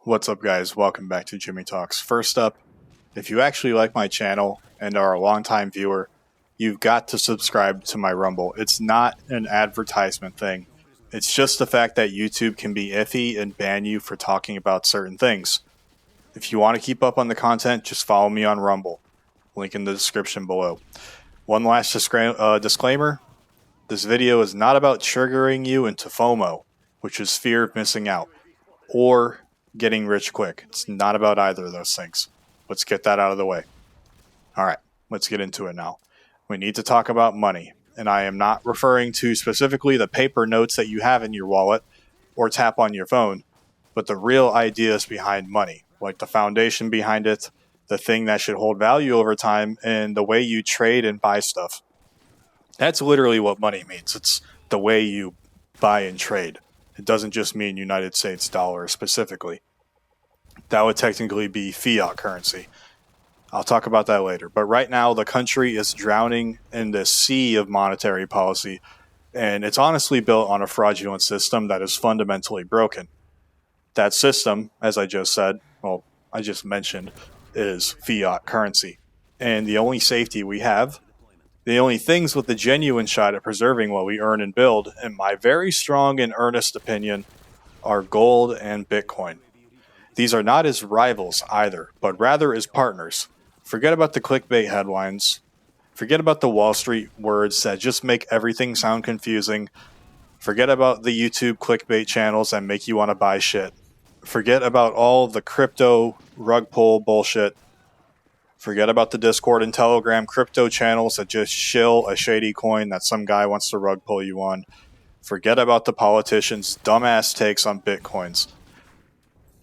What's up, guys? Welcome back to Jimmy Talks. First up, if you actually like my channel and are a longtime viewer, you've got to subscribe to my Rumble. It's not an advertisement thing. It's just the fact that YouTube can be iffy and ban you for talking about certain things. If you want to keep up on the content, just follow me on Rumble. Link in the description below. One last disclaimer. This video is not about triggering you into FOMO, which is fear of missing out, or getting rich quick. It's not about either of those things. Let's get that out of the way. All right, let's get into it now. We need to talk about money, and I am not referring to specifically the paper notes that you have in your wallet or tap on your phone, but the real ideas behind money, like the foundation behind it, the thing that should hold value over time, and the way you trade and buy stuff. That's literally what money means. It's the way you buy and trade. It doesn't just mean United States dollar specifically. That would technically be fiat currency. I'll talk about that later. But right now, the country is drowning in this sea of monetary policy, and it's honestly built on a fraudulent system that is fundamentally broken. That system, as I just mentioned, is fiat currency. And the only safety we have, the only things with the genuine shot at preserving what we earn and build, in my very strong and earnest opinion, are gold and Bitcoin. These are not as rivals either, but rather as partners. Forget about the clickbait headlines. Forget about the Wall Street words that just make everything sound confusing. Forget about the YouTube clickbait channels that make you want to buy shit. Forget about all the crypto rug pull bullshit. Forget about the Discord and Telegram crypto channels that just shill a shady coin that some guy wants to rug pull you on. Forget about the politicians' dumbass takes on Bitcoins.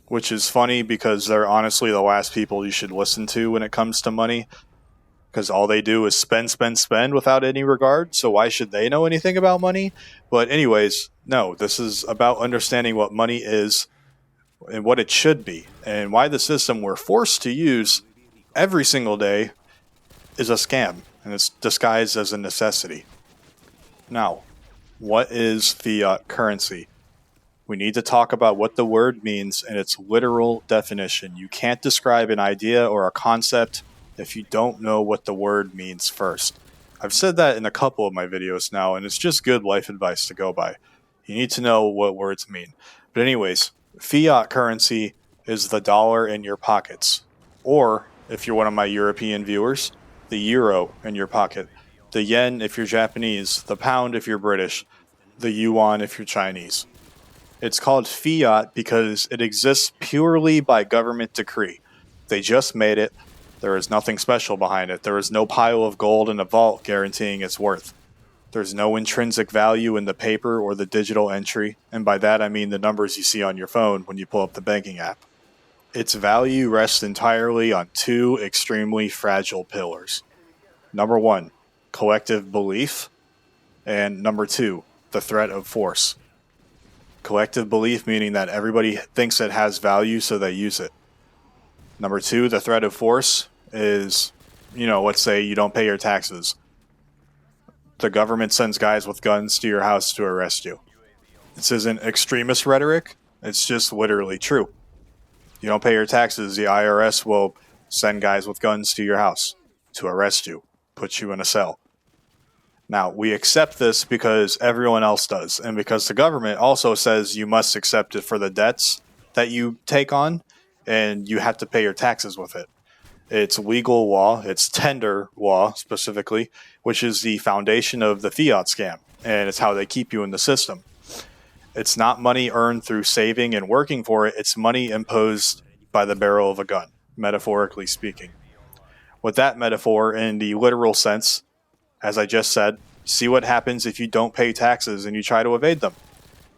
Which is funny because they're honestly the last people you should listen to when it comes to money. Because all they do is spend without any regard. So why should they know anything about money? But anyways, no, this is about understanding what money is and what it should be. And why the system we're forced to use every single day is a scam. And it's disguised as a necessity. Now, what is fiat currency? We need to talk about what the word means in its literal definition. You can't describe an idea or a concept if you don't know what the word means first. I've said that in a couple of my videos now, and it's just good life advice to go by. You need to know what words mean. But anyways, fiat currency is the dollar in your pockets. Or, if you're one of my European viewers, the euro in your pocket. The yen if you're Japanese, the pound if you're British, the yuan if you're Chinese. It's called fiat because it exists purely by government decree. They just made it. There is nothing special behind it. There is no pile of gold in a vault guaranteeing its worth. There's no intrinsic value in the paper or the digital entry, and by that I mean the numbers you see on your phone when you pull up the banking app. Its value rests entirely on two extremely fragile pillars. Number one, collective belief, and number two, the threat of force. Collective belief meaning that everybody thinks it has value, so they use it. Number two, the threat of force is, let's say you don't pay your taxes. The government sends guys with guns to your house to arrest you. This isn't extremist rhetoric. It's just literally true. You don't pay your taxes, the IRS will send guys with guns to your house to arrest you, put you in a cell. Now, we accept this because everyone else does, and because the government also says you must accept it for the debts that you take on, and you have to pay your taxes with it. It's legal law, it's tender law specifically, which is the foundation of the fiat scam, and it's how they keep you in the system. It's not money earned through saving and working for it, it's money imposed by the barrel of a gun, metaphorically speaking. With that metaphor, in the literal sense, as I just said, see what happens if you don't pay taxes and you try to evade them.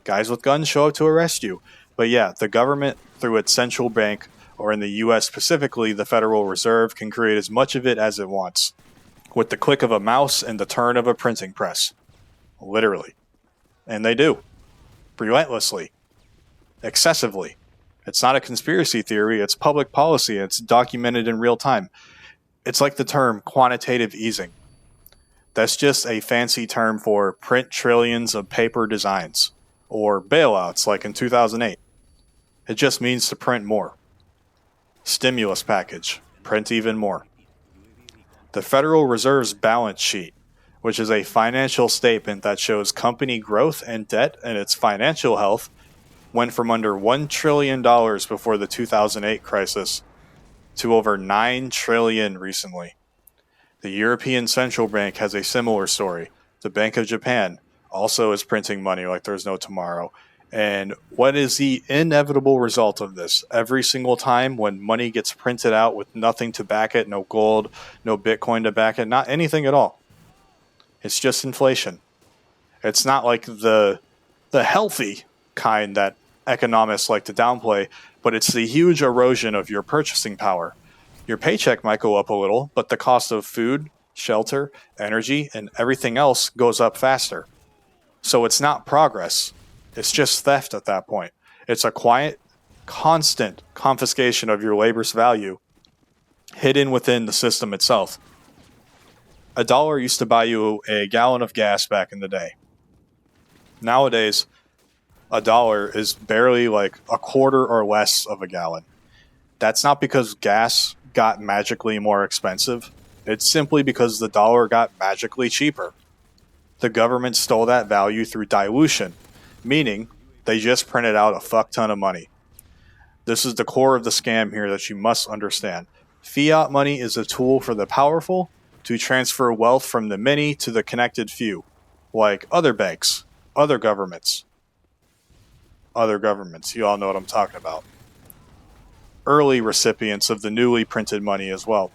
Guys with guns show up to arrest you. But yeah, the government, through its central bank, or in the US specifically, the Federal Reserve, can create as much of it as it wants, with the click of a mouse and the turn of a printing press. Literally. And they do. Relentlessly. Excessively. It's not a conspiracy theory, it's public policy, it's documented in real time. It's like the term quantitative easing. That's just a fancy term for print trillions of paper designs, or bailouts like in 2008. It just means to print more. Stimulus package. Print even more. The Federal Reserve's balance sheet, which is a financial statement that shows company growth and debt and its financial health, went from under $1 trillion before the 2008 crisis to over $9 trillion recently. The European Central Bank has a similar story. The Bank of Japan also is printing money like there's no tomorrow. And what is the inevitable result of this? Every single time when money gets printed out with nothing to back it, no gold, no Bitcoin to back it, not anything at all. It's just inflation. It's not like the healthy kind that economists like to downplay, but it's the huge erosion of your purchasing power. Your paycheck might go up a little, but the cost of food, shelter, energy, and everything else goes up faster. So it's not progress. It's just theft at that point. It's a quiet, constant confiscation of your labor's value hidden within the system itself. $1 used to buy you a gallon of gas back in the day. Nowadays, $1 is barely like a quarter or less of a gallon. That's not because gas got magically more expensive. It's simply because the dollar got magically cheaper. The government stole that value through dilution, meaning they just printed out a fuck ton of money. This is the core of the scam here that you must understand. Fiat money is a tool for the powerful to transfer wealth from the many to the connected few, like other banks, other governments. You all know what I'm talking about. Early recipients of the newly printed money as well,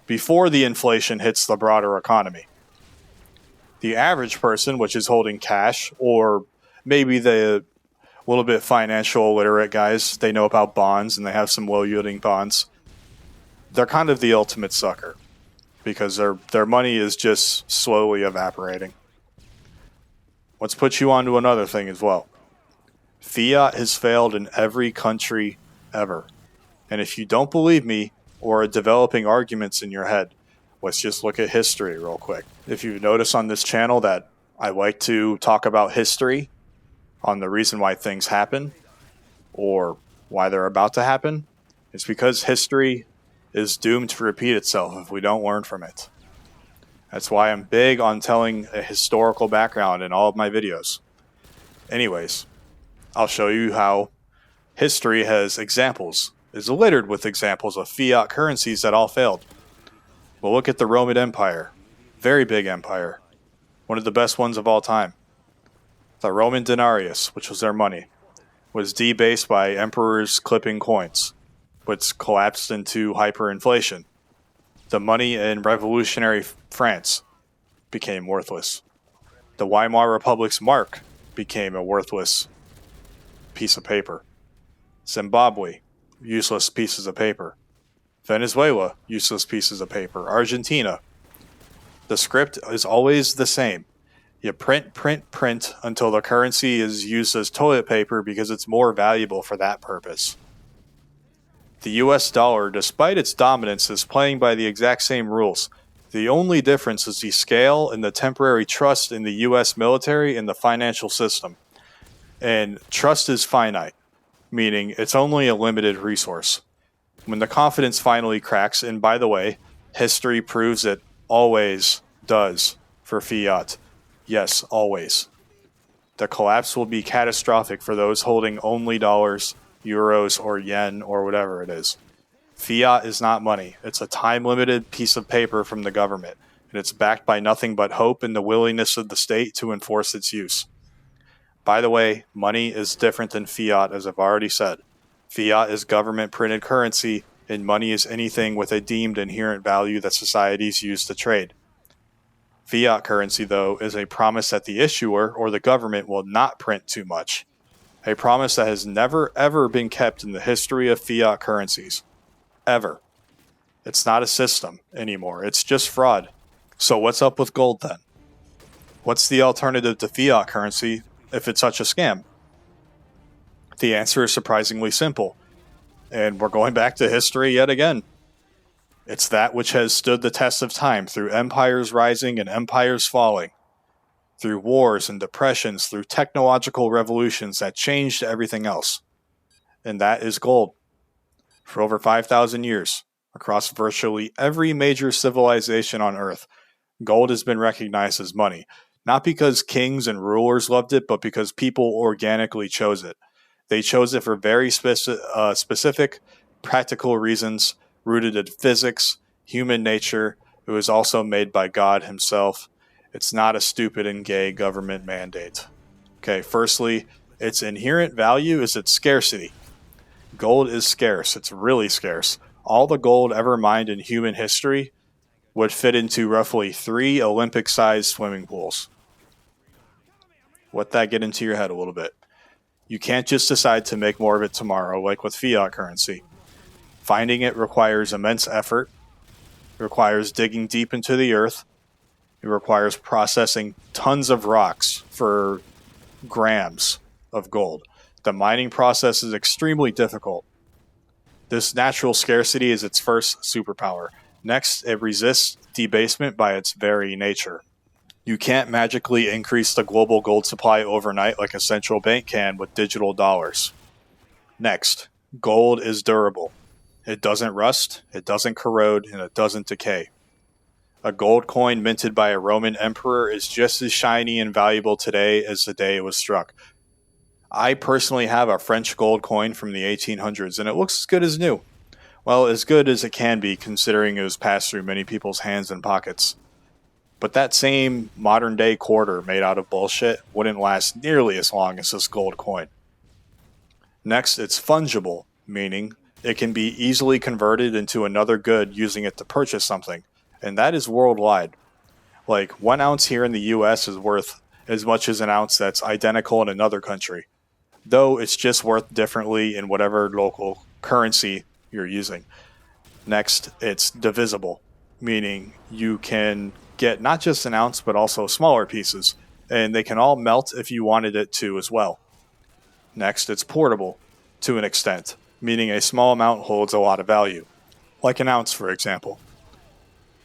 before the inflation hits the broader economy. The average person, which is holding cash, or maybe the little bit financial illiterate guys, they know about bonds and they have some low-yielding bonds, they're kind of the ultimate sucker because their money is just slowly evaporating. Let's put you onto another thing as well. Fiat has failed in every country ever. And if you don't believe me or are developing arguments in your head, let's just look at history real quick. If you've noticed on this channel that I like to talk about history on the reason why things happen or why they're about to happen, it's because history is doomed to repeat itself if we don't learn from it. That's why I'm big on telling a historical background in all of my videos. Anyways, I'll show you how history is littered with examples of fiat currencies that all failed. We'll look at the Roman Empire. Very big empire. One of the best ones of all time. The Roman denarius, which was their money, was debased by emperors clipping coins, which collapsed into hyperinflation. The money in revolutionary France became worthless. The Weimar Republic's mark became a worthless piece of paper. Zimbabwe, useless pieces of paper. Venezuela, useless pieces of paper. Argentina. The script is always the same. You print until the currency is used as toilet paper because it's more valuable for that purpose. The US dollar, despite its dominance, is playing by the exact same rules. The only difference is the scale and the temporary trust in the US military and the financial system. And trust is finite, meaning it's only a limited resource. When the confidence finally cracks, and by the way, history proves it always does for fiat. Yes, always. The collapse will be catastrophic for those holding only dollars, euros, or yen, or whatever it is. Fiat is not money. It's a time-limited piece of paper from the government, and it's backed by nothing but hope and the willingness of the state to enforce its use. By the way, money is different than fiat, as I've already said. Fiat is government-printed currency, and money is anything with a deemed inherent value that societies use to trade. Fiat currency, though, is a promise that the issuer or the government will not print too much. A promise that has never, ever been kept in the history of fiat currencies. Ever. It's not a system anymore. It's just fraud. So what's up with gold then? What's the alternative to fiat currency if it's such a scam? The answer is surprisingly simple. And we're going back to history yet again. It's that which has stood the test of time through empires rising and empires falling, through wars and depressions, through technological revolutions that changed everything else. and that is gold. For over 5,000 years, across virtually every major civilization on Earth, gold has been recognized as money, not because kings and rulers loved it, but because people organically chose it. They chose it for very specific, practical reasons rooted in physics, human nature. It was also made by God himself. It's not a stupid and gay government mandate. Okay, firstly, its inherent value is its scarcity. Gold is scarce. It's really scarce. All the gold ever mined in human history would fit into roughly 3 Olympic-sized swimming pools. Let that get into your head a little bit. You can't just decide to make more of it tomorrow, like with fiat currency. Finding it requires immense effort. It requires digging deep into the earth. It requires processing tons of rocks for grams of gold. The mining process is extremely difficult. This natural scarcity is its first superpower. Next, it resists debasement by its very nature. You can't magically increase the global gold supply overnight like a central bank can with digital dollars. Next, gold is durable. It doesn't rust, it doesn't corrode, and it doesn't decay. A gold coin minted by a Roman emperor is just as shiny and valuable today as the day it was struck. I personally have a French gold coin from the 1800s, and it looks as good as new. Well, as good as it can be considering it was passed through many people's hands and pockets. But that same modern-day quarter made out of bullshit wouldn't last nearly as long as this gold coin. Next, it's fungible, meaning it can be easily converted into another good using it to purchase something, and that is worldwide. Like, 1 ounce here in the US is worth as much as an ounce that's identical in another country, though it's just worth differently in whatever local currency you're using. Next, it's divisible, meaning you can get not just an ounce but also smaller pieces, and they can all melt if you wanted it to as well. Next, it's portable, to an extent, meaning a small amount holds a lot of value, like an ounce for example.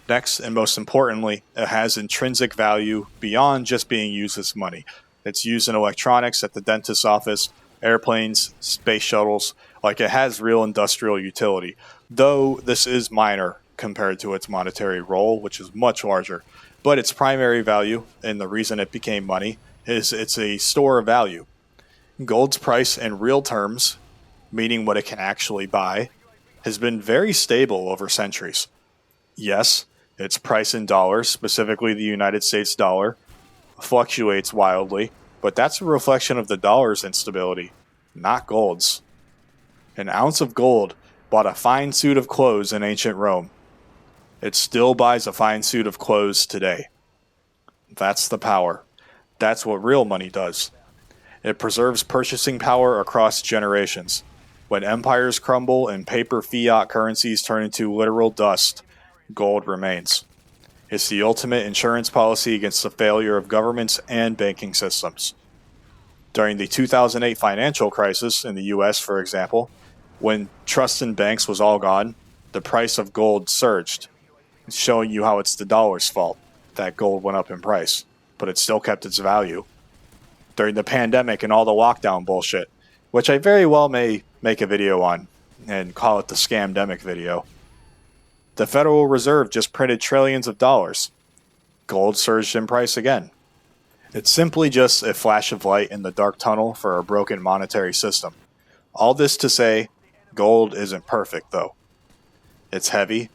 Next, and most importantly, it has intrinsic value beyond just being used as money. It's used in electronics at the dentist's office, airplanes, space shuttles, like it has real industrial utility, though this is minor compared to its monetary role, which is much larger. But its primary value, and the reason it became money, is it's a store of value. Gold's price in real terms, meaning what it can actually buy, has been very stable over centuries. Yes, its price in dollars, specifically the United States dollar, fluctuates wildly, but that's a reflection of the dollar's instability, not gold's. An ounce of gold bought a fine suit of clothes in ancient Rome. It still buys a fine suit of clothes today. That's the power. That's what real money does. It preserves purchasing power across generations. When empires crumble and paper fiat currencies turn into literal dust, gold remains. It's the ultimate insurance policy against the failure of governments and banking systems. During the 2008 financial crisis in the US, for example, when trust in banks was all gone, the price of gold surged. It's showing you how it's the dollar's fault that gold went up in price, but it still kept its value. During the pandemic and all the lockdown bullshit, which I very well may make a video on and call it the Scamdemic video, the Federal Reserve just printed trillions of dollars. Gold surged in price again. It's simply just a flash of light in the dark tunnel for a broken monetary system. All this to say, gold isn't perfect though. It's heavy.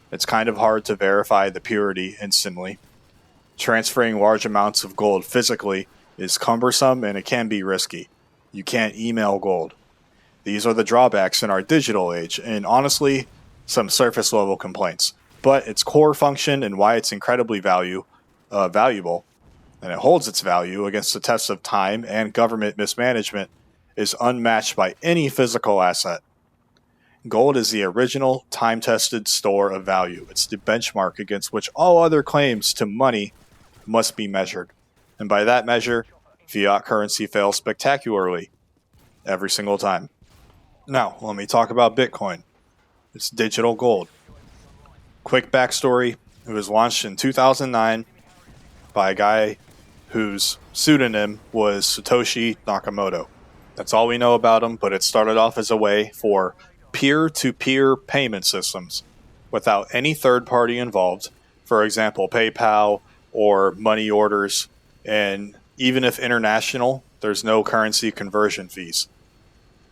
It's kind of hard to verify the purity instantly. Transferring large amounts of gold physically is cumbersome and it can be risky. You can't email gold. These are the drawbacks in our digital age, and honestly, some surface level complaints. But its core function and why it's incredibly valuable, and it holds its value against the test of time and government mismanagement, is unmatched by any physical asset. Gold is the original, time-tested store of value. It's the benchmark against which all other claims to money must be measured. And by that measure, fiat currency fails spectacularly every single time. Now, let me talk about Bitcoin. It's digital gold. Quick backstory, it was launched in 2009 by a guy whose pseudonym was Satoshi Nakamoto. That's all we know about them, but it started off as a way for peer-to-peer payment systems without any third party involved. For example, PayPal or money orders. And even if international, there's no currency conversion fees.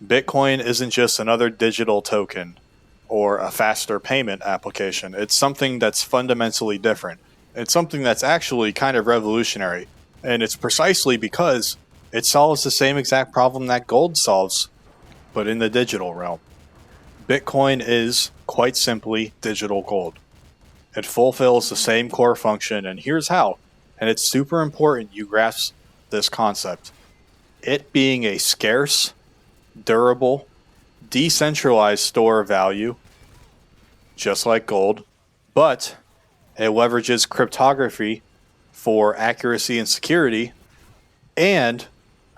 Bitcoin isn't just another digital token or a faster payment application. It's something that's fundamentally different. It's something that's actually kind of revolutionary. And it's precisely because it solves the same exact problem that gold solves, but in the digital realm. Bitcoin is, quite simply, digital gold. It fulfills the same core function, and here's how. And it's super important you grasp this concept. It being a scarce, durable, decentralized store of value, just like gold, but it leverages cryptography for accuracy and security, and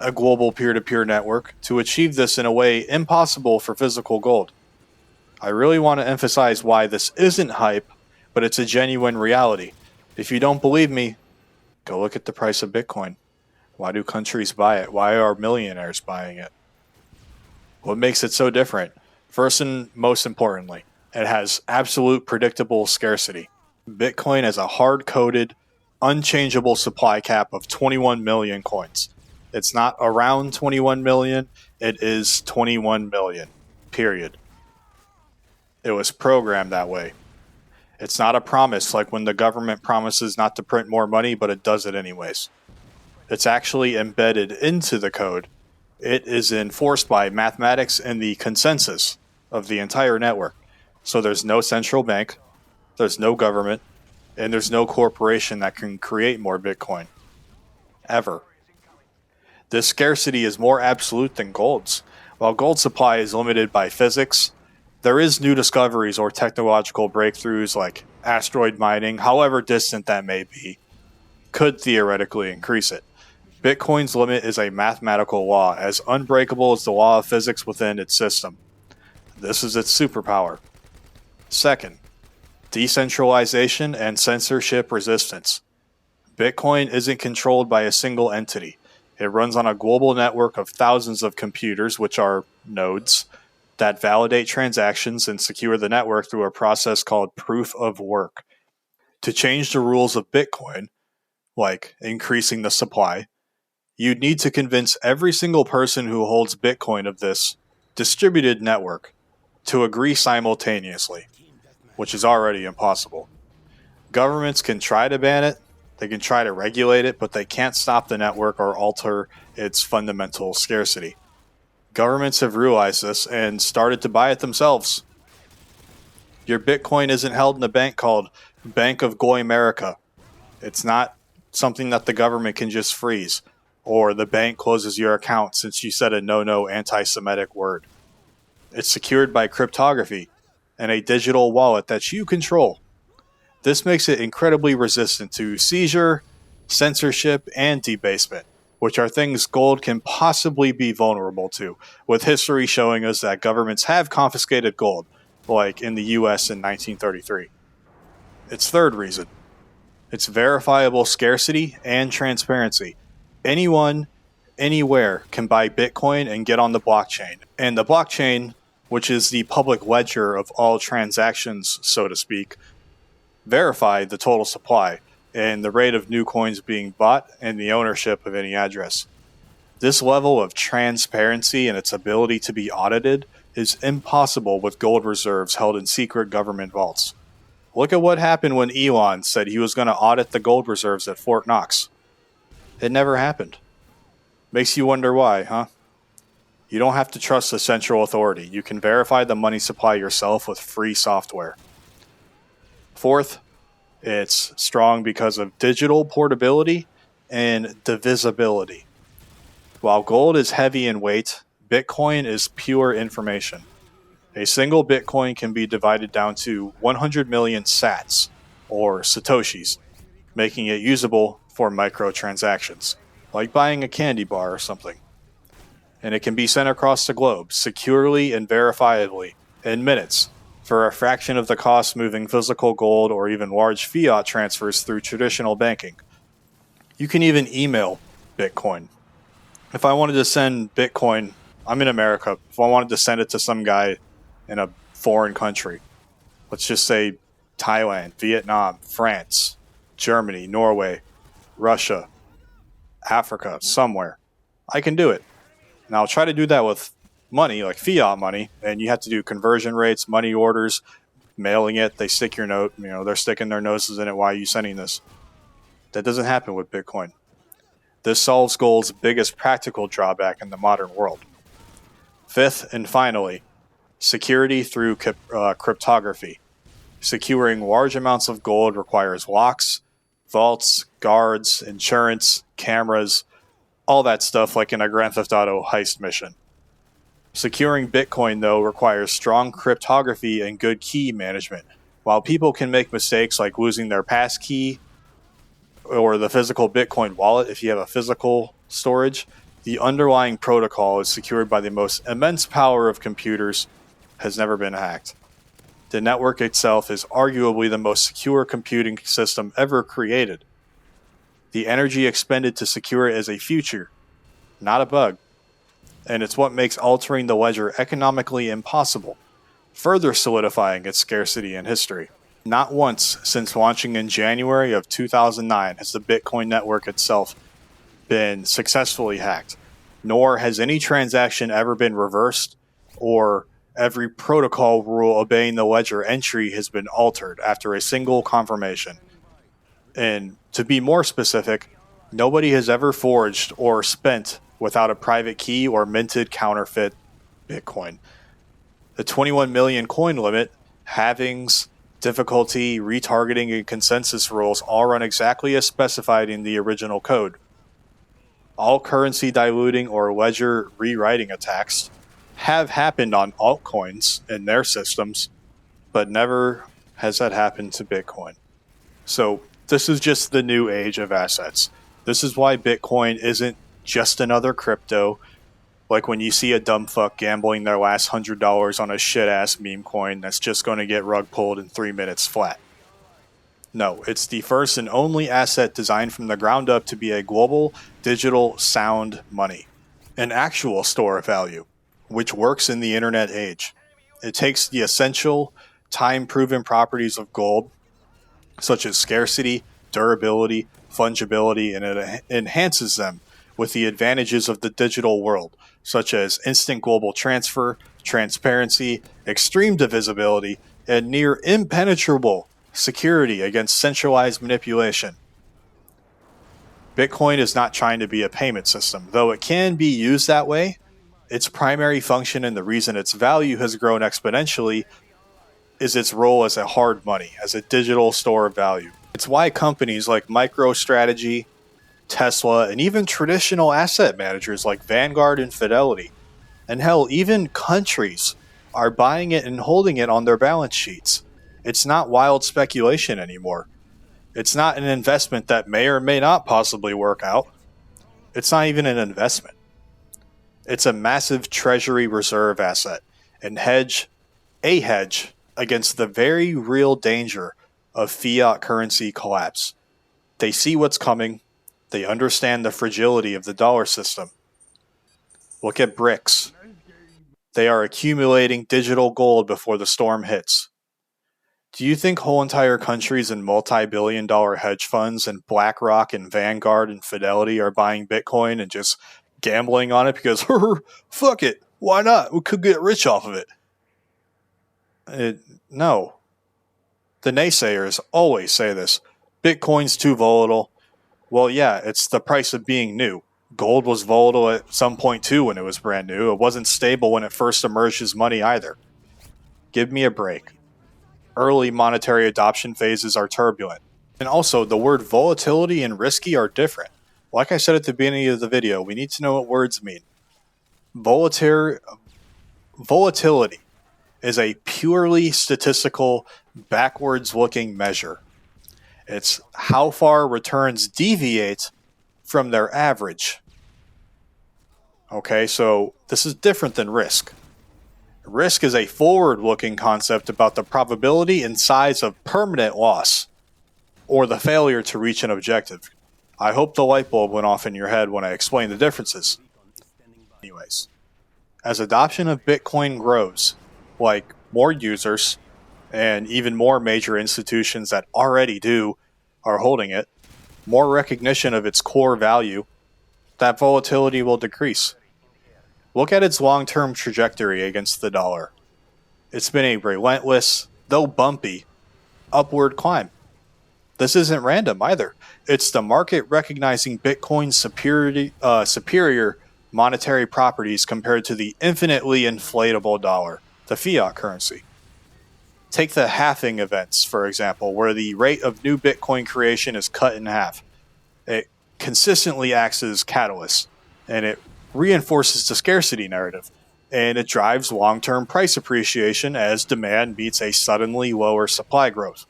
a global peer-to-peer network to achieve this in a way impossible for physical gold. I really want to emphasize why this isn't hype, but it's a genuine reality. If you don't believe me, go look at the price of Bitcoin. Why do countries buy it? Why are millionaires buying it? What makes it so different? First and most importantly, it has absolute predictable scarcity. Bitcoin has a hard-coded, unchangeable supply cap of 21 million coins. It's not around 21 million, it is 21 million, period. It was programmed that way. It's not a promise like when the government promises not to print more money, but it does it anyways. It's actually embedded into the code. It is enforced by mathematics and the consensus of the entire network. So there's no central bank, there's no government, and there's no corporation that can create more Bitcoin. Ever. This scarcity is more absolute than gold's. While gold supply is limited by physics, there is new discoveries or technological breakthroughs like asteroid mining, however distant that may be, could theoretically increase it. Bitcoin's limit is a mathematical law, as unbreakable as the law of physics within its system. This is its superpower. Second, decentralization and censorship resistance. Bitcoin isn't controlled by a single entity. It runs on a global network of thousands of computers, which are nodes, that validate transactions and secure the network through a process called proof of work. To change the rules of Bitcoin, like increasing the supply, you'd need to convince every single person who holds Bitcoin of this distributed network to agree simultaneously, which is already impossible. Governments can try to ban it, they can try to regulate it, but they can't stop the network or alter its fundamental scarcity. Governments have realized this and started to buy it themselves. Your Bitcoin isn't held in a bank called Bank of Goy America. It's not something that the government can just freeze, or the bank closes your account since you said a no-no anti-Semitic word. It's secured by cryptography and a digital wallet that you control. This makes it incredibly resistant to seizure, censorship, and debasement, which are things gold can possibly be vulnerable to, with history showing us that governments have confiscated gold, like in the US in 1933. Its third reason, it's verifiable scarcity and transparency. Anyone, anywhere can buy Bitcoin and get on the blockchain. And the blockchain, which is the public ledger of all transactions, so to speak, verify the total supply and the rate of new coins being bought and the ownership of any address. This level of transparency and its ability to be audited is impossible with gold reserves held in secret government vaults. Look at what happened when Elon said he was going to audit the gold reserves at Fort Knox. It never happened. Makes you wonder why, huh? You don't have to trust a central authority. You can verify the money supply yourself with free software. Fourth, it's strong because of digital portability and divisibility. While gold is heavy in weight, Bitcoin is pure information. A single Bitcoin can be divided down to 100 million sats, or satoshis, making it usable for microtransactions, like buying a candy bar or something. And it can be sent across the globe, securely and verifiably, in minutes, for a fraction of the cost moving physical gold or even large fiat transfers through traditional banking. You can even email Bitcoin. If I wanted to send Bitcoin I'm in America. If I wanted to send it to some guy in a foreign country, let's just say Thailand, Vietnam, France, Germany, Norway, Russia, Africa, somewhere, I can do it. Now I'll try to do that with money, like fiat money, and you have to do conversion rates, money orders, mailing it. They stick your note, they're sticking their noses in it. Why are you sending this? That doesn't happen with Bitcoin. This solves gold's biggest practical drawback in the modern world. Fifth and finally, security through cryptography. Securing large amounts of gold requires locks, vaults, guards, insurance, cameras, all that stuff like in a Grand Theft Auto heist mission. Securing Bitcoin, though, requires strong cryptography and good key management. While people can make mistakes like losing their passkey or the physical Bitcoin wallet if you have a physical storage, the underlying protocol is secured by the most immense power of computers, has never been hacked. The network itself is arguably the most secure computing system ever created. The energy expended to secure it is a feature, not a bug. And it's what makes altering the ledger economically impossible, further solidifying its scarcity in history. Not once since launching in January of 2009 has the Bitcoin network itself been successfully hacked, nor has any transaction ever been reversed or every protocol rule obeying the ledger entry has been altered after a single confirmation. And to be more specific, nobody has ever forged or spent without a private key or minted counterfeit Bitcoin. The 21 million coin limit, halvings, difficulty, retargeting, and consensus rules all run exactly as specified in the original code. All currency diluting or ledger rewriting attacks have happened on altcoins in their systems, but never has that happened to Bitcoin. So this is just the new age of assets. This is why Bitcoin isn't just another crypto, like when you see a dumb fuck gambling their last $100 on a shit-ass meme coin that's just going to get rug pulled in 3 minutes flat. No, it's the first and only asset designed from the ground up to be a global, digital, sound money. An actual store of value, which works in the internet age. It takes the essential, time-proven properties of gold, such as scarcity, durability, fungibility, and it enhances them with the advantages of the digital world, such as instant global transfer, transparency, extreme divisibility, and near impenetrable security against centralized manipulation. Bitcoin is not trying to be a payment system, though it can be used that way. Its primary function and the reason its value has grown exponentially is its role as a hard money, as a digital store of value. It's why companies like MicroStrategy, Tesla, and even traditional asset managers like Vanguard and Fidelity, and hell, even countries, are buying it and holding it on their balance sheets. It's not wild speculation anymore. It's not an investment that may or may not possibly work out. It's not even an investment. It's a massive treasury reserve asset and hedge against the very real danger of fiat currency collapse. They see what's coming. They understand the fragility of the dollar system. Look at BRICS. They are accumulating digital gold before the storm hits. Do you think whole entire countries and multi-billion-dollar hedge funds and BlackRock and Vanguard and Fidelity are buying Bitcoin and just gambling on it because, fuck it, why not? We could get rich off of it. No. The naysayers always say this. Bitcoin's too volatile. Well, yeah, it's the price of being new. Gold was volatile at some point too when it was brand new. It wasn't stable when it first emerged as money either. Give me a break. Early monetary adoption phases are turbulent. And also, the word volatility and risky are different. Like I said at the beginning of the video, we need to know what words mean. Volatility is a purely statistical, backwards-looking measure. It's how far returns deviate from their average. Okay, so this is different than risk. Risk is a forward-looking concept about the probability and size of permanent loss or the failure to reach an objective. I hope the light bulb went off in your head when I explained the differences. Anyways, As adoption of Bitcoin grows, like more users and even more major institutions that already do are holding it, more recognition of its core value, that volatility will decrease. Look at its long-term trajectory against the dollar. It's been a relentless, though bumpy, upward climb. This isn't random either. It's the market recognizing Bitcoin's superior monetary properties compared to the infinitely inflatable dollar, the fiat currency. Take the halving events, for example, where the rate of new Bitcoin creation is cut in half. It consistently acts as catalyst, and it reinforces the scarcity narrative, and it drives long-term price appreciation as demand meets a suddenly lower supply growth.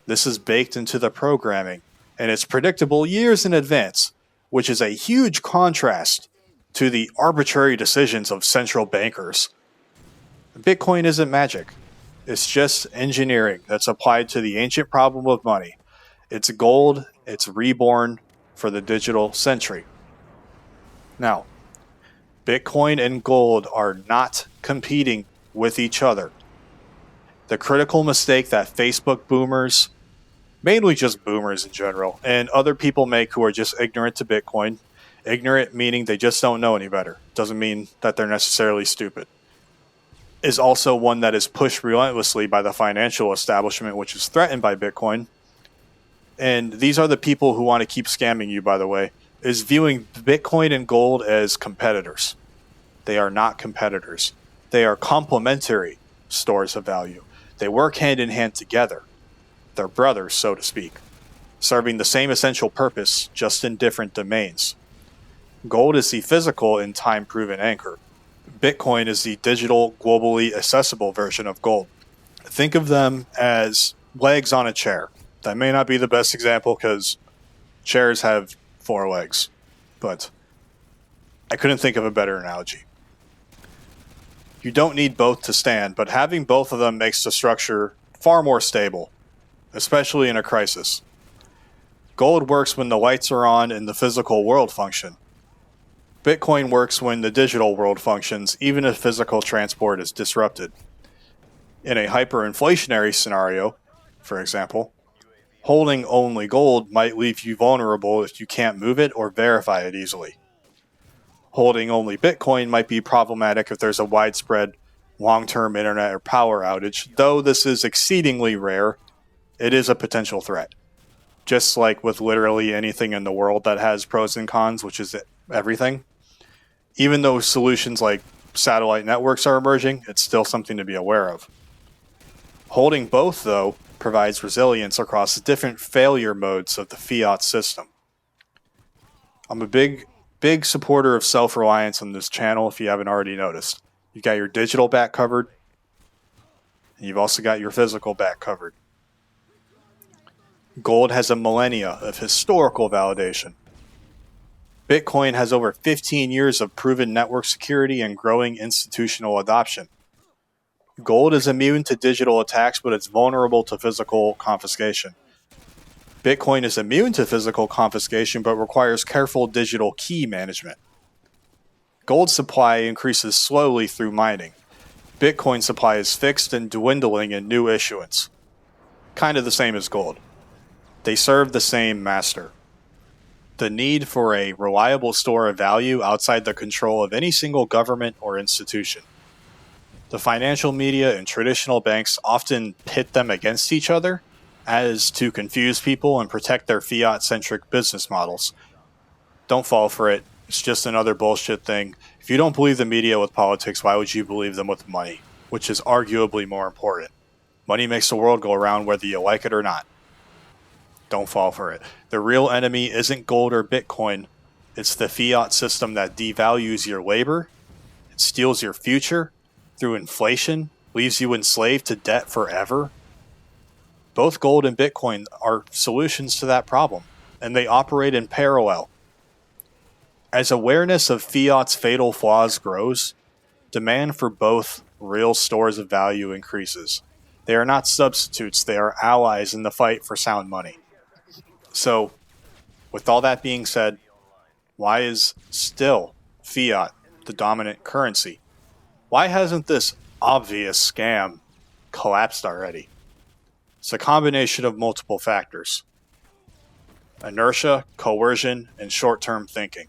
This is baked into the programming, and it's predictable years in advance, which is a huge contrast to the arbitrary decisions of central bankers. Bitcoin isn't magic. It's just engineering that's applied to the ancient problem of money. It's gold, it's reborn for the digital century. Now, Bitcoin and gold are not competing with each other. The critical mistake that Facebook boomers, mainly just boomers in general, and other people make who are just ignorant to Bitcoin, ignorant meaning they just don't know any better, doesn't mean that they're necessarily stupid, is also one that is pushed relentlessly by the financial establishment, which is threatened by Bitcoin. And these are the people who want to keep scamming you, by the way, is viewing Bitcoin and gold as competitors. They are not competitors. They are complementary stores of value. They work hand in hand together. They're brothers, so to speak, serving the same essential purpose, just in different domains. Gold is the physical and time-proven anchor. Bitcoin is the digital, globally accessible version of gold. Think of them as legs on a chair. That may not be the best example because chairs have 4 legs, but I couldn't think of a better analogy. You don't need both to stand, but having both of them makes the structure far more stable, especially in a crisis. Gold works when the lights are on and the physical world function. Bitcoin works when the digital world functions, even if physical transport is disrupted. In a hyperinflationary scenario, for example, holding only gold might leave you vulnerable if you can't move it or verify it easily. Holding only Bitcoin might be problematic if there's a widespread long-term internet or power outage, though this is exceedingly rare. It is a potential threat. Just like with literally anything in the world that has pros and cons, which is everything. Even though solutions like satellite networks are emerging, it's still something to be aware of. Holding both, though, provides resilience across different failure modes of the fiat system. I'm a big supporter of self-reliance on this channel, if you haven't already noticed. You've got your digital back covered, and you've also got your physical back covered. Gold has a millennia of historical validation. Bitcoin has over 15 years of proven network security and growing institutional adoption. Gold is immune to digital attacks, but it's vulnerable to physical confiscation. Bitcoin is immune to physical confiscation, but requires careful digital key management. Gold supply increases slowly through mining. Bitcoin supply is fixed and dwindling in new issuance. Kind of the same as gold. They serve the same master. The need for a reliable store of value outside the control of any single government or institution. The financial media and traditional banks often pit them against each other as to confuse people and protect their fiat-centric business models. Don't fall for it. It's just another bullshit thing. If you don't believe the media with politics, why would you believe them with money? Which is arguably more important. Money makes the world go around whether you like it or not. Don't fall for it. The real enemy isn't gold or Bitcoin. It's the fiat system that devalues your labor, it steals your future through inflation, leaves you enslaved to debt forever. Both gold and Bitcoin are solutions to that problem, and they operate in parallel. As awareness of fiat's fatal flaws grows, demand for both real stores of value increases. They are not substitutes, they are allies in the fight for sound money. So, with all that being said, why is still fiat the dominant currency. Why hasn't this obvious scam collapsed already? It's a combination of multiple factors: inertia, coercion, and short-term thinking.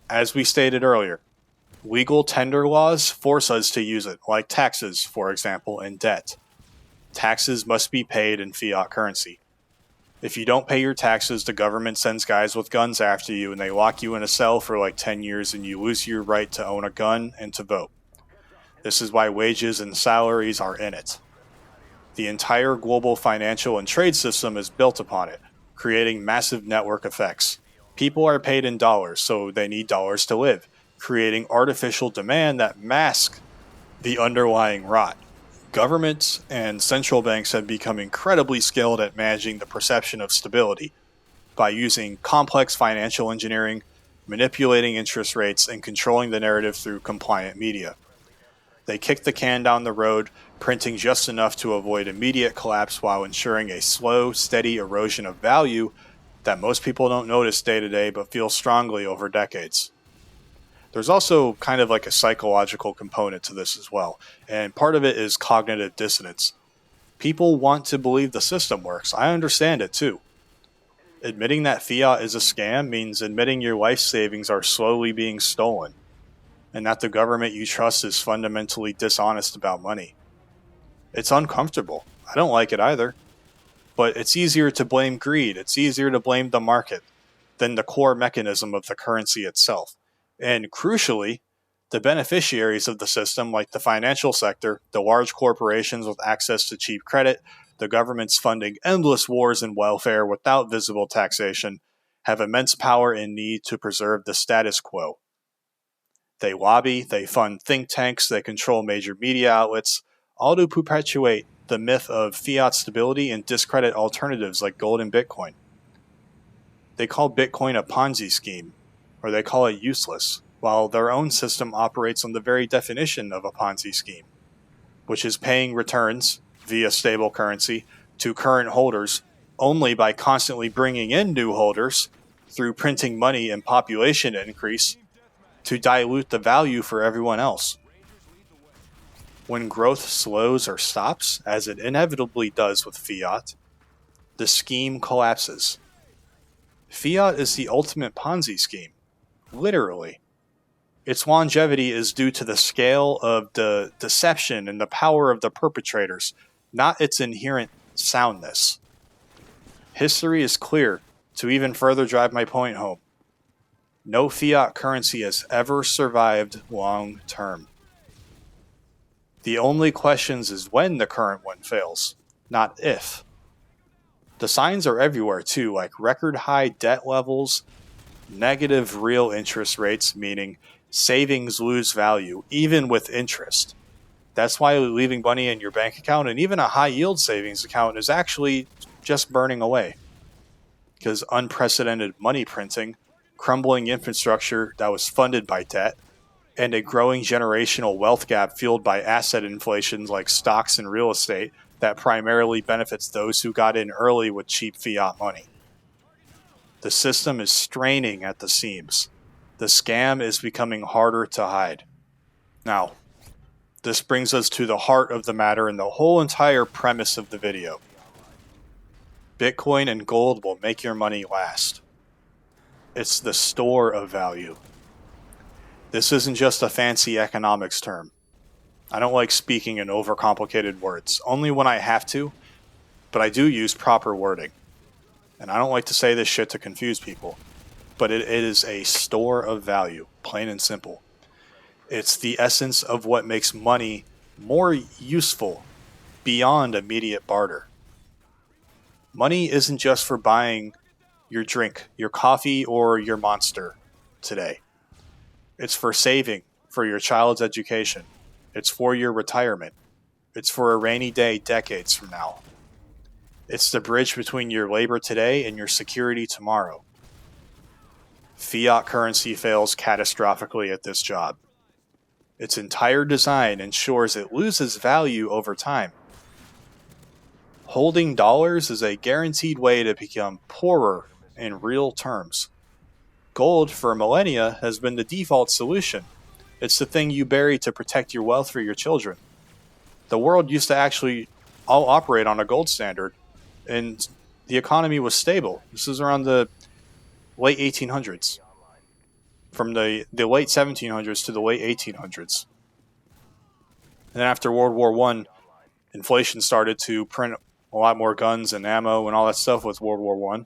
As we stated earlier, legal tender laws force us to use it, like taxes, for example, and debt. Taxes must be paid in fiat currency. If you don't pay your taxes, the government sends guys with guns after you and they lock you in a cell for like 10 years and you lose your right to own a gun and to vote. This is why wages and salaries are in it. The entire global financial and trade system is built upon it, creating massive network effects. People are paid in dollars, so they need dollars to live, creating artificial demand that masks the underlying rot. Governments and central banks have become incredibly skilled at managing the perception of stability by using complex financial engineering, manipulating interest rates, and controlling the narrative through compliant media. They kick the can down the road, printing just enough to avoid immediate collapse while ensuring a slow, steady erosion of value that most people don't notice day to day but feel strongly over decades. There's also kind of like a psychological component to this as well, and part of it is cognitive dissonance. People want to believe the system works. I understand it too. Admitting that fiat is a scam means admitting your life savings are slowly being stolen, and that the government you trust is fundamentally dishonest about money. It's uncomfortable. I don't like it either. But it's easier to blame greed. It's easier to blame the market than the core mechanism of the currency itself. And crucially, the beneficiaries of the system, like the financial sector, the large corporations with access to cheap credit, the governments funding endless wars and welfare without visible taxation, have immense power and need to preserve the status quo. They lobby, they fund think tanks, they control major media outlets, all to perpetuate the myth of fiat stability and discredit alternatives like gold and Bitcoin. They call Bitcoin a Ponzi scheme, or they call it useless, while their own system operates on the very definition of a Ponzi scheme, which is paying returns via stable currency to current holders only by constantly bringing in new holders through printing money and population increase to dilute the value for everyone else. When growth slows or stops, as it inevitably does with fiat, the scheme collapses. Fiat is the ultimate Ponzi scheme, literally. Its longevity is due to the scale of the deception and the power of the perpetrators, not its inherent soundness. History is clear to even further drive my point home. No fiat currency has ever survived long term. The only question is when the current one fails, not if. The signs are everywhere too, like record high debt levels, negative real interest rates, meaning savings lose value, even with interest. That's why leaving money in your bank account and even a high yield savings account is actually just burning away. Because unprecedented money printing, crumbling infrastructure that was funded by debt, and a growing generational wealth gap fueled by asset inflations like stocks and real estate that primarily benefits those who got in early with cheap fiat money. The system is straining at the seams. The scam is becoming harder to hide. Now, this brings us to the heart of the matter and the whole entire premise of the video. Bitcoin and gold will make your money last. It's the store of value. This isn't just a fancy economics term. I don't like speaking in overcomplicated words, only when I have to, but I do use proper wording. And I don't like to say this shit to confuse people, but it is a store of value, plain and simple. It's the essence of what makes money more useful beyond immediate barter. Money isn't just for buying your drink, your coffee, or your Monster today. It's for saving for your child's education. It's for your retirement. It's for a rainy day decades from now. It's the bridge between your labor today and your security tomorrow. Fiat currency fails catastrophically at this job. Its entire design ensures it loses value over time. Holding dollars is a guaranteed way to become poorer in real terms. Gold for millennia has been the default solution. It's the thing you bury to protect your wealth for your children. The world used to actually all operate on a gold standard, and the economy was stable. This is around the late 1800s, from the late 1700s to the late 1800s. And then after World War I, inflation started to print a lot more guns and ammo and all that stuff with World War I.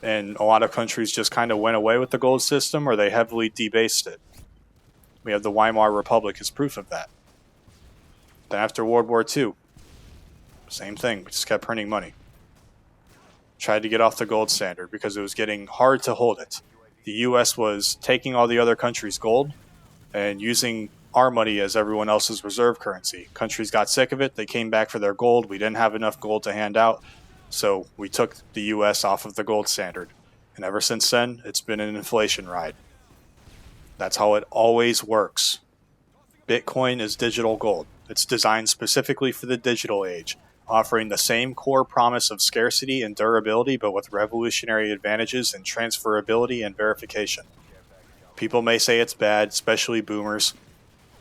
And a lot of countries just kind of went away with the gold system, or they heavily debased it. We have the Weimar Republic as proof of that. Then after World War II, same thing. We just kept printing money. Tried to get off the gold standard because it was getting hard to hold it. The U.S. was taking all the other countries' gold and using our money as everyone else's reserve currency. Countries got sick of it. They came back for their gold. We didn't have enough gold to hand out, so we took the U.S. off of the gold standard. And ever since then, it's been an inflation ride. That's how it always works. Bitcoin is digital gold. It's designed specifically for the digital age, offering the same core promise of scarcity and durability, but with revolutionary advantages in transferability and verification. People may say it's bad, especially boomers,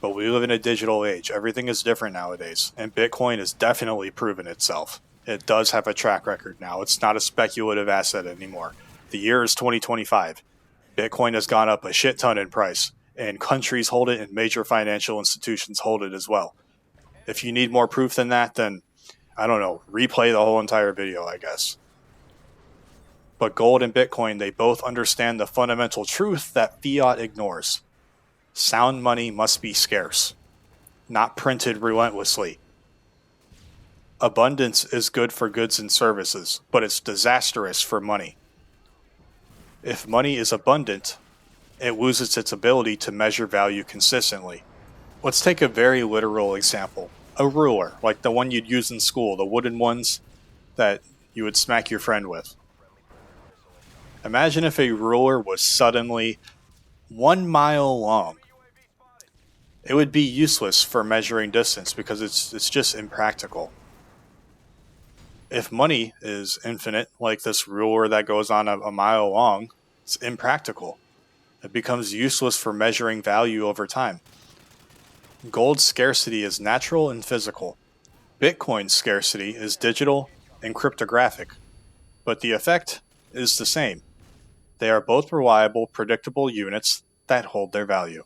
but we live in a digital age. Everything is different nowadays, and Bitcoin has definitely proven itself. It does have a track record now. It's not a speculative asset anymore. The year is 2025. Bitcoin has gone up a shit ton in price, and countries hold it and major financial institutions hold it as well. If you need more proof than that, then, I don't know, replay the whole entire video, I guess. But gold and Bitcoin, they both understand the fundamental truth that fiat ignores. Sound money must be scarce, not printed relentlessly. Abundance is good for goods and services, but it's disastrous for money. If money is abundant, it loses its ability to measure value consistently. Let's take a very literal example. A ruler, like the one you'd use in school, the wooden ones that you would smack your friend with. Imagine if a ruler was suddenly 1 mile long. It would be useless for measuring distance because it's just impractical. If money is infinite, like this ruler that goes on a mile long, it's impractical. It becomes useless for measuring value over time. Gold scarcity is natural and physical. Bitcoin scarcity is digital and cryptographic, but the effect is the same. They are both reliable, predictable units that hold their value.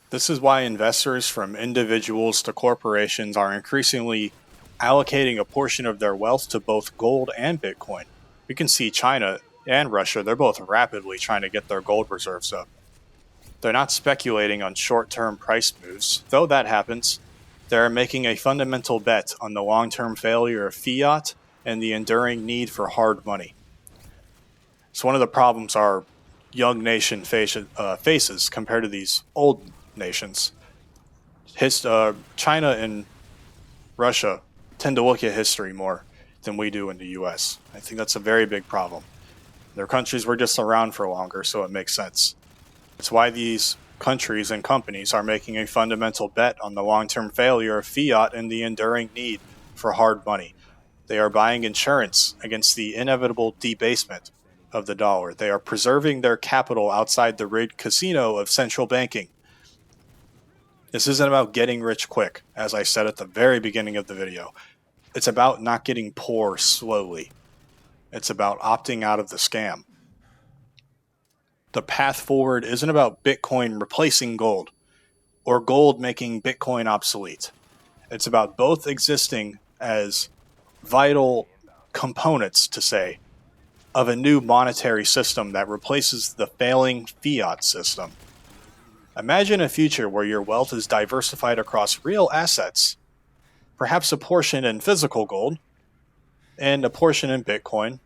This is why investors from individuals to corporations are increasingly allocating a portion of their wealth to both gold and Bitcoin. We can see China and Russia, they're both rapidly trying to get their gold reserves up. They're not speculating on short-term price moves. Though that happens, they're making a fundamental bet on the long-term failure of fiat and the enduring need for hard money. So one of the problems our young nation faces compared to these old nations. China and Russia tend to look at history more than we do in the U.S. I think that's a very big problem. Their countries were just around for longer, so it makes sense. It's why these countries and companies are making a fundamental bet on the long-term failure of fiat and the enduring need for hard money. They are buying insurance against the inevitable debasement of the dollar. They are preserving their capital outside the rigged casino of central banking. This isn't about getting rich quick, as I said at the very beginning of the video. It's about not getting poor slowly. It's about opting out of the scam. The path forward isn't about Bitcoin replacing gold, or gold making Bitcoin obsolete. It's about both existing as vital components, to say, of a new monetary system that replaces the failing fiat system. Imagine a future where your wealth is diversified across real assets, perhaps a portion in physical gold, and a portion in Bitcoin,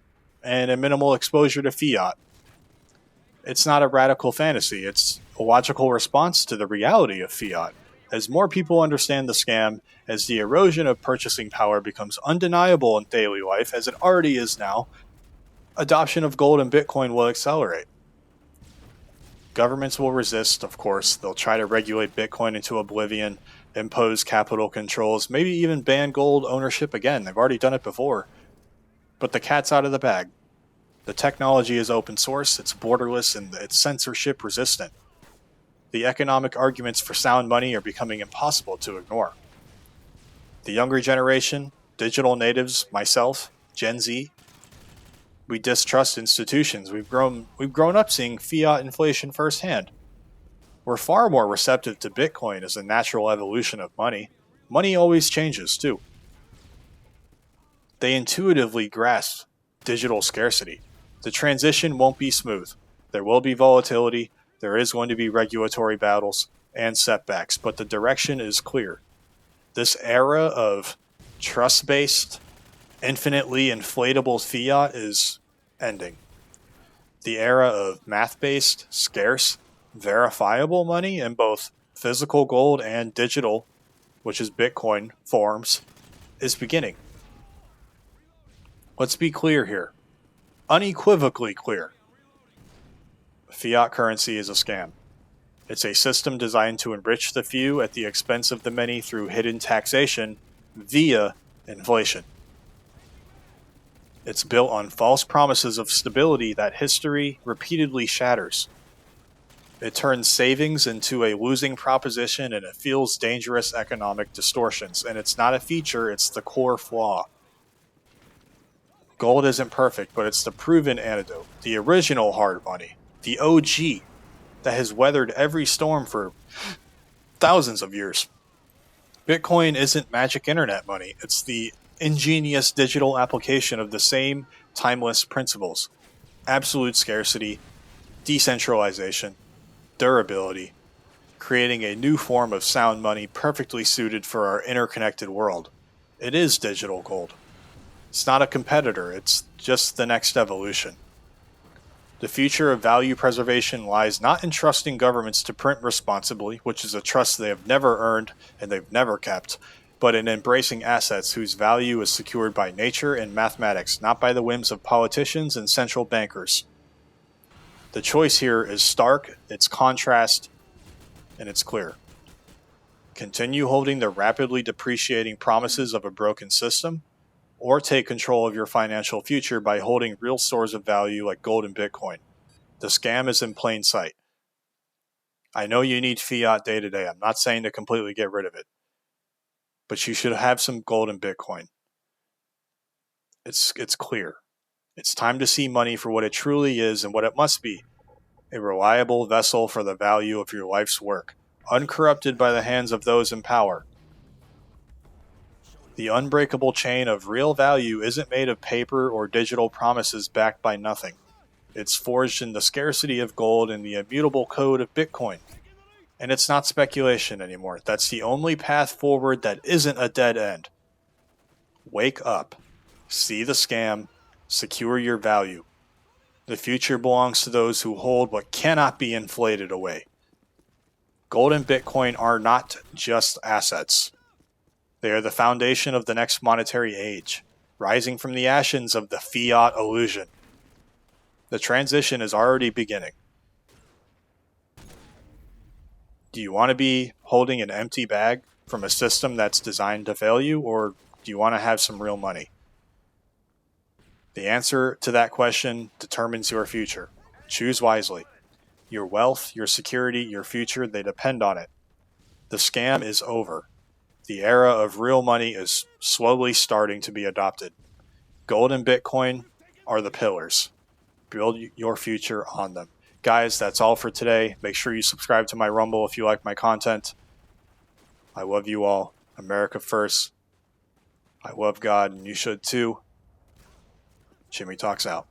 and a minimal exposure to fiat. It's not a radical fantasy, it's a logical response to the reality of fiat. As more people understand the scam, as the erosion of purchasing power becomes undeniable in daily life, as it already is now, adoption of gold and Bitcoin will accelerate. Governments will resist, of course. They'll try to regulate Bitcoin into oblivion, impose capital controls, maybe even ban gold ownership again. They've already done it before. But the cat's out of the bag. The technology is open source, it's borderless, and it's censorship resistant. The economic arguments for sound money are becoming impossible to ignore. The younger generation, digital natives, myself, Gen Z, we distrust institutions. We've grown up seeing fiat inflation firsthand. We're far more receptive to Bitcoin as a natural evolution of money. Money always changes, too. They intuitively grasp digital scarcity. The transition won't be smooth. There will be volatility, there is going to be regulatory battles and setbacks, but the direction is clear. This era of trust-based, infinitely inflatable fiat is ending. The era of math-based, scarce, verifiable money in both physical gold and digital, which is Bitcoin, forms, is beginning. Let's be clear here. Unequivocally clear. Fiat currency is a scam. It's a system designed to enrich the few at the expense of the many through hidden taxation via inflation. It's built on false promises of stability that history repeatedly shatters. It turns savings into a losing proposition and it fuels dangerous economic distortions. And it's not a feature, it's the core flaw. Gold isn't perfect, but it's the proven antidote, the original hard money, the OG that has weathered every storm for thousands of years. Bitcoin isn't magic internet money, it's the ingenious digital application of the same timeless principles: absolute scarcity, decentralization, durability, creating a new form of sound money perfectly suited for our interconnected world. It is digital gold. It's not a competitor, it's just the next evolution. The future of value preservation lies not in trusting governments to print responsibly, which is a trust they have never earned and they've never kept, but in embracing assets whose value is secured by nature and mathematics, not by the whims of politicians and central bankers. The choice here is stark, it's contrast, and it's clear. Continue holding the rapidly depreciating promises of a broken system, or take control of your financial future by holding real stores of value like gold and Bitcoin. The scam is in plain sight. I know you need fiat day to day. I'm not saying to completely get rid of it. But you should have some gold and Bitcoin. It's clear. It's time to see money for what it truly is and what it must be. A reliable vessel for the value of your life's work, uncorrupted by the hands of those in power. The unbreakable chain of real value isn't made of paper or digital promises backed by nothing. It's forged in the scarcity of gold and the immutable code of Bitcoin. And it's not speculation anymore. That's the only path forward that isn't a dead end. Wake up. See the scam. Secure your value. The future belongs to those who hold what cannot be inflated away. Gold and Bitcoin are not just assets. They are the foundation of the next monetary age, rising from the ashes of the fiat illusion. The transition is already beginning. Do you want to be holding an empty bag from a system that's designed to fail you, or do you want to have some real money? The answer to that question determines your future. Choose wisely. Your wealth, your security, your future, they depend on it. The scam is over. The era of real money is slowly starting to be adopted. Gold and Bitcoin are the pillars. Build your future on them. Guys, that's all for today. Make sure you subscribe to my Rumble if you like my content. I love you all. America first. I love God, and you should too. Jimmy Talks out.